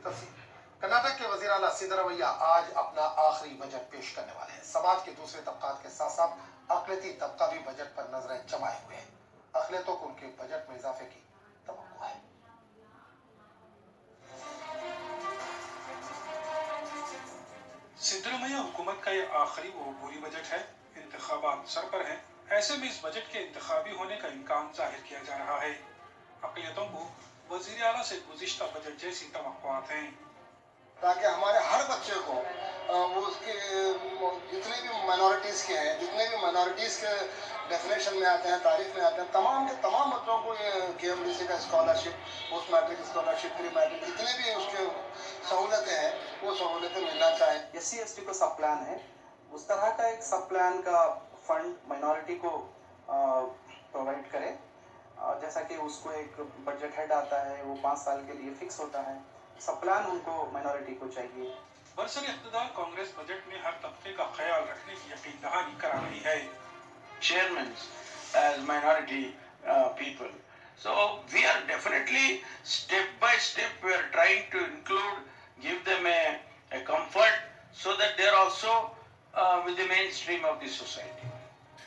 तफसील। कर्नाटक के वज़ीर आला सिद्धरमैया आज अपना आखिरी बजट पेश करने वाले हैं। समाज के दूसरे तबकात के साथ साथ अक़लियती तबका भी बजट पर नजरें जमाए हुए है। अक़लियतों को उनके बजट में इजाफे की तवक्को है। सिद्धरमैया हुकूमत का ये आखिरी वो अबूरी बजट है। इंतखाबात सर पर हैं, ऐसे में इस बजट के इंतखाबी होने का इम्कान जाहिर किया जा रहा है। अक़लियतों को वज़ीर आला से गुज़िश्ता बजट जैसी तवक्कुआत हैं, ताकि हमारे हर बच्चे को वो उसके जितने भी माइनॉरिटीज़ के हैं, जितने भी माइनॉरिटीज़ के डेफिनेशन में आते हैं, तारीफ में आते हैं, तमाम के तमाम बच्चों को ये KMDC का scholarship, post matric scholarship, pre matric, जितने भी उसके सहूलतें हैं वो सहूलतें मिलना चाहिए। SC/ST को सब प्लान है, उस तरह का एक सब प्लान का फंड माइनॉरिटी को प्रोवाइड करे। जैसा कि उसको एक बजट हेड आता है, वो 5 साल के लिए फिक्स होता है। सब प्लान उनको माइनॉरिटी को चाहिए। बरसर इक़्तिदार कांग्रेस बजट में हर तबके का ख्याल रखने की यकीन दहानी करा रही है। Chairmen as minority people. So we are definitely step by step we are trying to include, give them a comfort so that they are also with the mainstream of the society.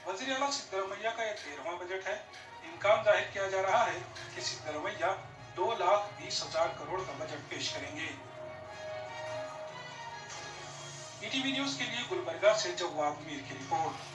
वज़ीर आला सिद्धरमैया का यह 13वां budget है। इम्कान जाहिर किया जा रहा है कि सिद्धरमैया 2,20,000 करोड़ का बजट पेश करेंगे। ETV न्यूज़ के लिए गुलबर्गा से जवाद मीर की रिपोर्ट।